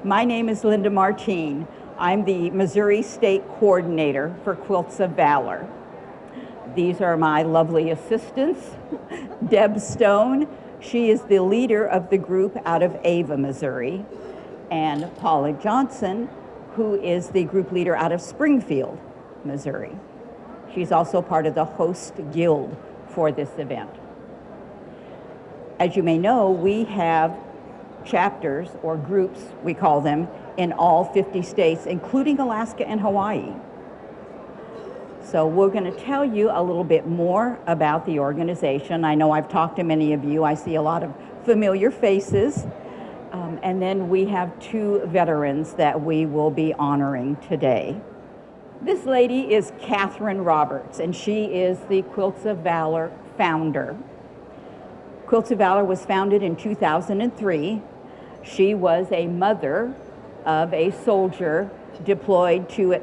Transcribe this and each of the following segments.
My name is Linda Martien. I'm the Missouri State Coordinator for Quilts of Valor. These are my lovely assistants. Deb Stone, she is the leader of the group out of Ava, Missouri, and Paula Johnson, who is the group leader out of Springfield, Missouri. She's also part of the host guild for this event. As you may know, we have chapters or groups, we call them, in all 50 states, including Alaska and Hawaii. So we're going to tell you a little bit more about the organization. I know I've talked to many of you. I see a lot of familiar faces. And then we have two veterans that we will be honoring today. This lady is Catherine Roberts, and she is the Quilts of Valor founder. Quilts of Valor was founded in 2003. She was a mother of a soldier deployed to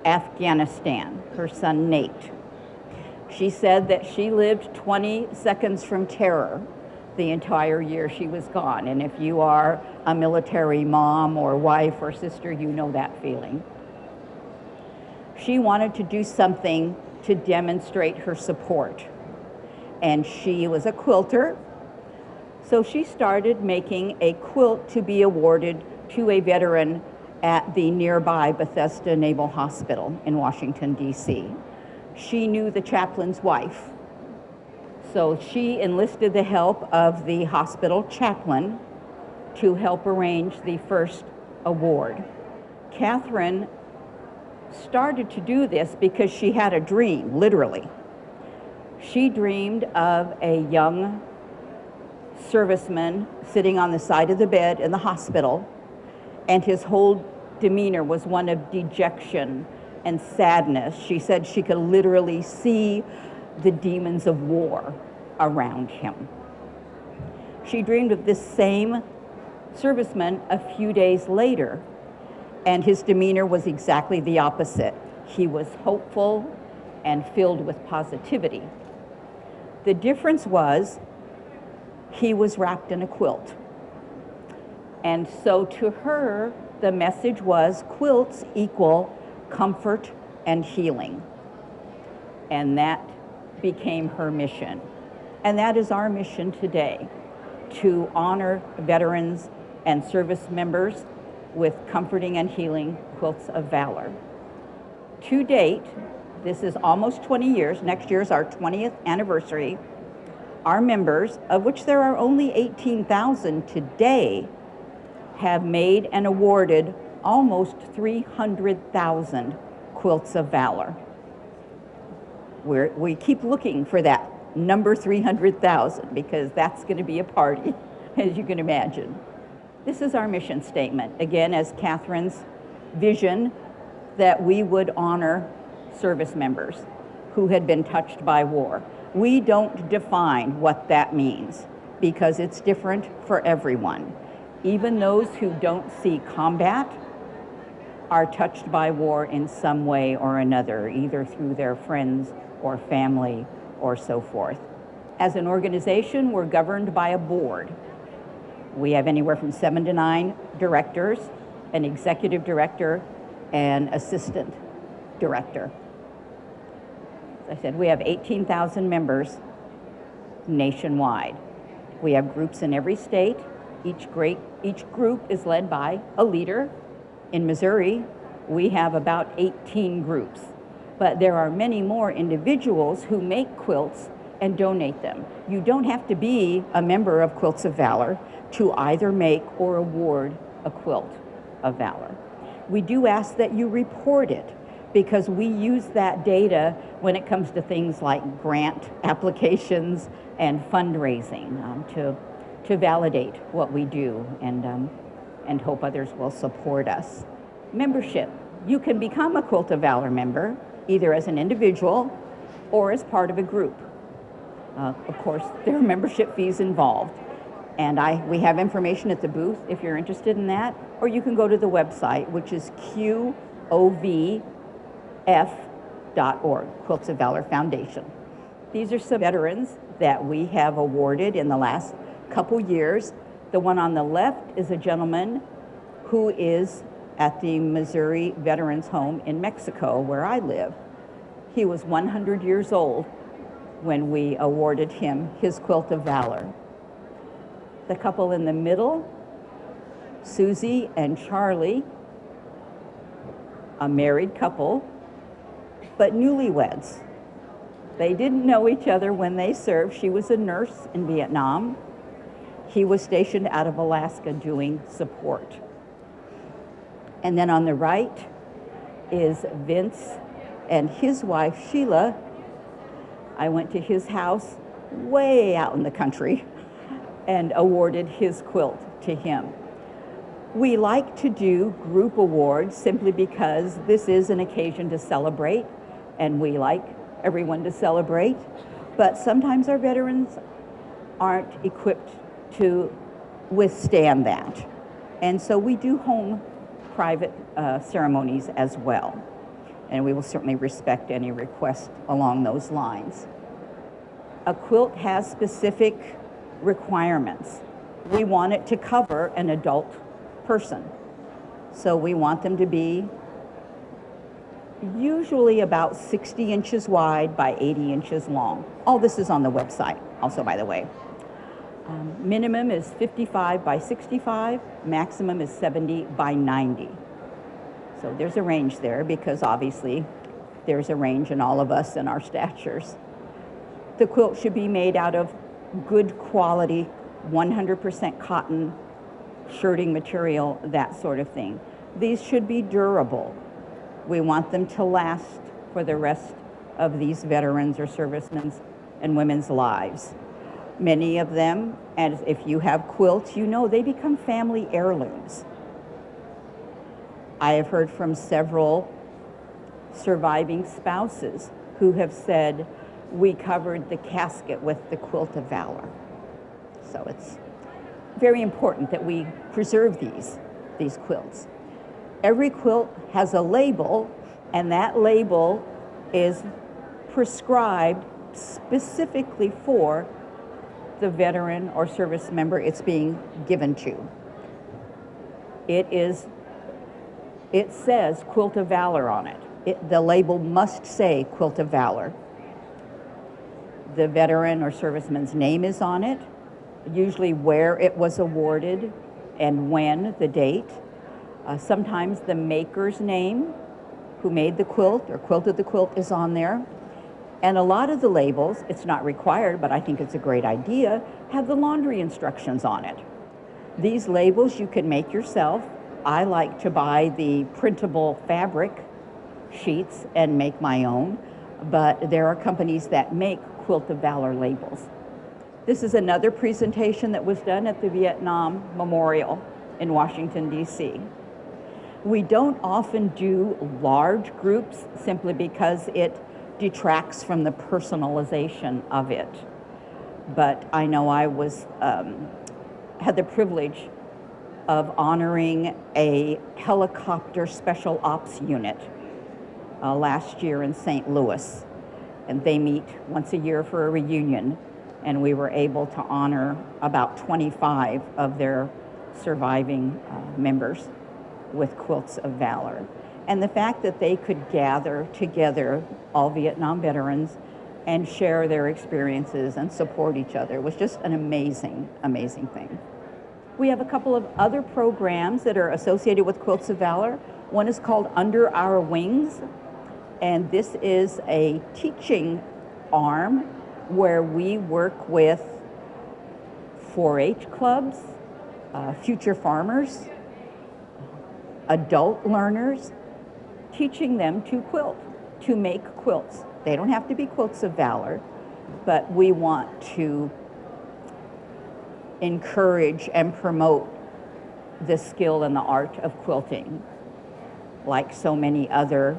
Afghanistan, her son Nate. She said that she lived 20 seconds from terror the entire year she was gone. And if you are a military mom or wife or sister, you know that feeling. She wanted to do something to demonstrate her support. And she was a quilter, so she started making a quilt to be awarded to a veteran at the nearby Bethesda Naval Hospital in Washington, D.C. She knew the chaplain's wife, so she enlisted the help of the hospital chaplain to help arrange the first award. Catherine started to do this because she had a dream, literally. She dreamed of a young serviceman sitting on the side of the bed in the hospital, and his whole demeanor was one of dejection and sadness. She said she could literally see the demons of war around him. She dreamed of this same serviceman a few days later, and his demeanor was exactly the opposite. He was hopeful and filled with positivity. The difference was he was wrapped in a quilt. And so to her, the message was quilts equal comfort and healing. And that became her mission. And that is our mission today, to honor veterans and service members with comforting and healing quilts of valor. To date, this is almost 20 years. Next year is our 20th anniversary. Our members, of which there are only 18,000 today, have made and awarded almost 300,000 Quilts of Valor. We keep looking for that number 300,000 because that's going to be a party, as you can imagine. This is our mission statement, again, as Catherine's vision that we would honor service members who had been touched by war. We don't define what that means because it's different for everyone. Even those who don't see combat are touched by war in some way or another, either through their friends or family or so forth. As an organization, we're governed by a board. We have anywhere from 7 to 9 directors, an executive director, and assistant director. As I said, we have 18,000 members nationwide. We have groups in every state. Each group is led by a leader. In Missouri, we have about 18 groups, but there are many more individuals who make quilts and donate them. You don't have to be a member of Quilts of Valor to either make or award a Quilt of Valor. We do ask that you report it because we use that data when it comes to things like grant applications and fundraising to validate what we do and hope others will support us. Membership. You can become a Quilt of Valor member either as an individual or as part of a group. Of course, there are membership fees involved. And we have information at the booth if you're interested in that, or you can go to the website, which is QOVF.org, Quilts of Valor Foundation. These are some veterans that we have awarded in the last couple years. The one on the left is a gentleman who is at the Missouri Veterans Home in Mexico, where I live. He was 100 years old when we awarded him his Quilt of Valor. The couple in the middle, Susie and Charlie, a married couple, but newlyweds. They didn't know each other when they served. She was a nurse in Vietnam. He was stationed out of Alaska doing support. And then on the right is Vince and his wife, Sheila. I went to his house way out in the country and awarded his quilt to him. We like to do group awards simply because this is an occasion to celebrate, and we like everyone to celebrate, but sometimes our veterans aren't equipped to withstand that. And so we do home private ceremonies as well. And we will certainly respect any request along those lines. A quilt has specific requirements. We want it to cover an adult person. So we want them to be usually about 60 inches wide by 80 inches long. All this is on the website, also, by the way. Minimum is 55 by 65, maximum is 70 by 90. So there's a range there because obviously there's a range in all of us and our statures. The quilt should be made out of good quality, 100% cotton, shirting material, that sort of thing. These should be durable. We want them to last for the rest of these veterans or servicemen's and women's lives. Many of them, and if you have quilts, you know they become family heirlooms. I have heard from several surviving spouses who have said, we covered the casket with the Quilt of Valor. So it's very important that we preserve these quilts. Every quilt has a label, and that label is prescribed specifically for the veteran or service member it's being given to. It says Quilt of Valor on it. The label must say Quilt of Valor. The veteran or serviceman's name is on it, usually where it was awarded and when, the date. Sometimes the maker's name, who made the quilt or quilted the quilt, is on there. And a lot of the labels, it's not required, but I think it's a great idea, have the laundry instructions on it. These labels you can make yourself. I like to buy the printable fabric sheets and make my own, but there are companies that make Quilt of Valor labels. This is another presentation that was done at the Vietnam Memorial in Washington, D.C. We don't often do large groups simply because it detracts from the personalization of it. But I know I had the privilege of honoring a helicopter special ops unit last year in St. Louis. And they meet once a year for a reunion. And we were able to honor about 25 of their surviving members with Quilts of Valor. And the fact that they could gather together, all Vietnam veterans, and share their experiences and support each other was just an amazing, amazing thing. We have a couple of other programs that are associated with Quilts of Valor. One is called Under Our Wings, and this is a teaching arm where we work with 4-H clubs, future farmers, adult learners, teaching them to quilt, to make quilts. They don't have to be Quilts of Valor, but we want to encourage and promote the skill and the art of quilting. Like so many other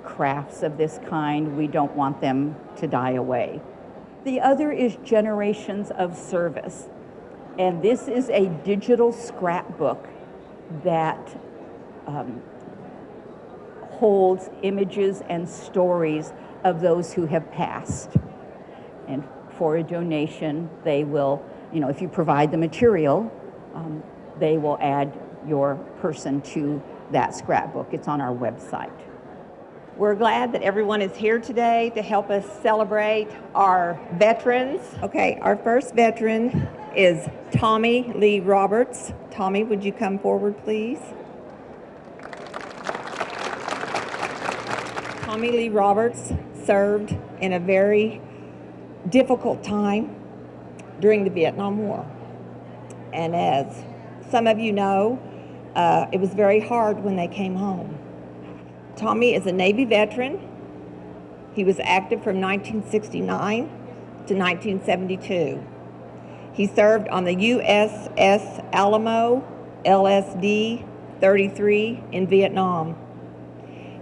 crafts of this kind, we don't want them to die away. The other is Generations of Service. And this is a digital scrapbook that holds images and stories of those who have passed. And for a donation, they will, if you provide the material, they will add your person to that scrapbook. It's on our website. We're glad that everyone is here today to help us celebrate our veterans. Okay, our first veteran is Tommy Lee Roberts. Tommy, would you come forward, please? Tommy Lee Roberts served in a very difficult time during the Vietnam War. And as some of you know, it was very hard when they came home. Tommy is a Navy veteran. He was active from 1969 to 1972. He served on the USS Alamo LSD 33 in Vietnam.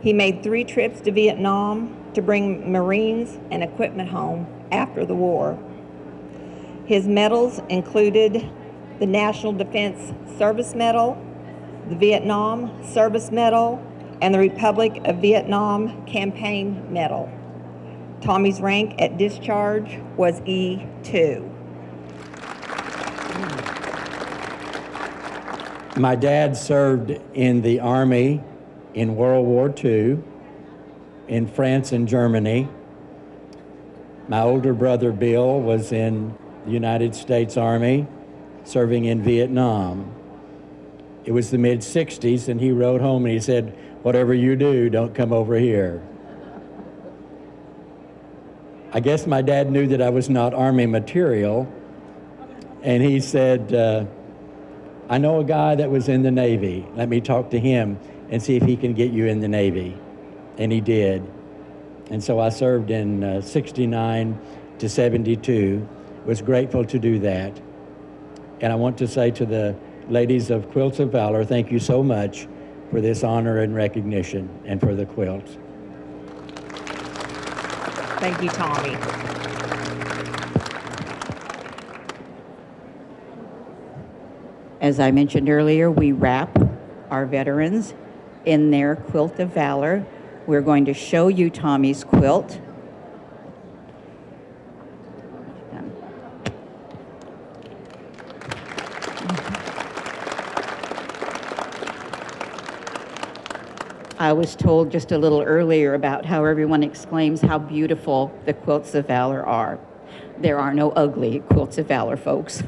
He made 3 trips to Vietnam to bring Marines and equipment home after the war. His medals included the National Defense Service Medal, the Vietnam Service Medal, and the Republic of Vietnam Campaign Medal. Tommy's rank at discharge was E2. My dad served in the Army in World War II, in France and Germany. My older brother Bill was in the United States Army, serving in Vietnam. It was the mid-'60s, and he wrote home and he said, "Whatever you do, don't come over here." I guess my dad knew that I was not Army material, and he said, "I know a guy that was in the Navy. Let me talk to him and see if he can get you in the Navy." And he did. And so I served in 69 to 72. Was grateful to do that. And I want to say to the ladies of Quilts of Valor, thank you so much for this honor and recognition and for the quilts. Thank you, Tommy. As I mentioned earlier, we wrap our veterans in their Quilt of Valor. We're going to show you Tommy's quilt. I was told just a little earlier about how everyone exclaims how beautiful the Quilts of Valor are. There are no ugly Quilts of Valor, folks.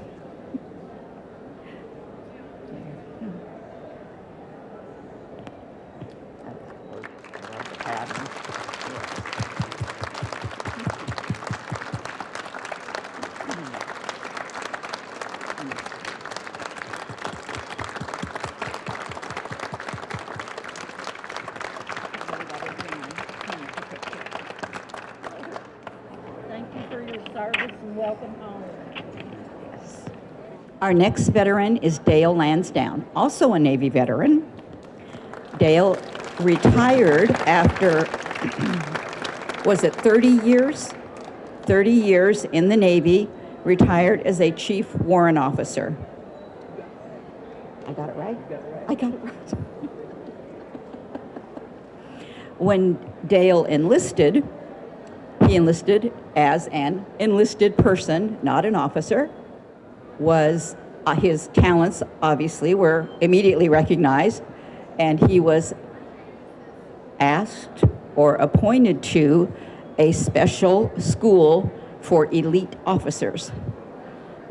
Our next veteran is Dale Lansdowne, also a Navy veteran. Dale retired after, was it 30 years? 30 years in the Navy, retired as a chief warrant officer. I got it right? I got it right. When Dale enlisted, he enlisted as an enlisted person, not an officer. Was his talents obviously were immediately recognized, and he was asked or appointed to a special school for elite officers.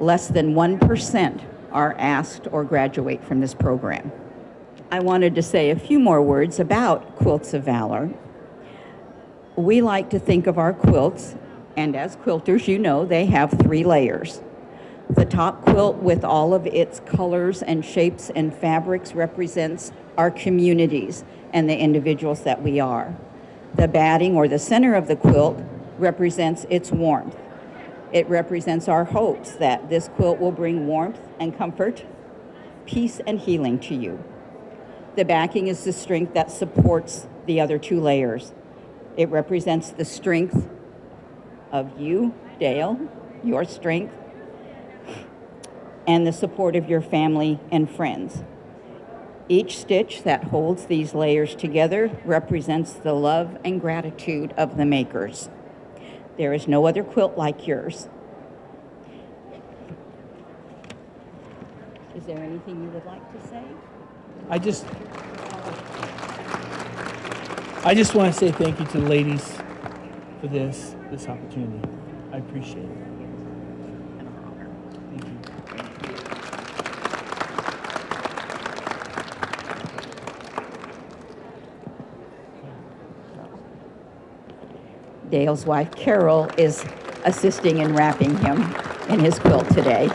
Less than 1% are asked or graduate from this program. I wanted to say a few more words about Quilts of Valor. We like to think of our quilts, and as quilters, you know, they have 3 layers. The top quilt with all of its colors and shapes and fabrics represents our communities and the individuals that we are. The batting or the center of the quilt represents its warmth. It represents our hopes that this quilt will bring warmth and comfort, peace and healing to you. The backing is the strength that supports the other 2 layers. It represents the strength of you, Dale, your strength, and the support of your family and friends. Each stitch that holds these layers together represents the love and gratitude of the makers. There is no other quilt like yours. Is there anything you would like to say? I just want to say thank you to the ladies for this opportunity. I appreciate it. Thank you. Dale's wife, Carol, is assisting in wrapping him in his quilt today.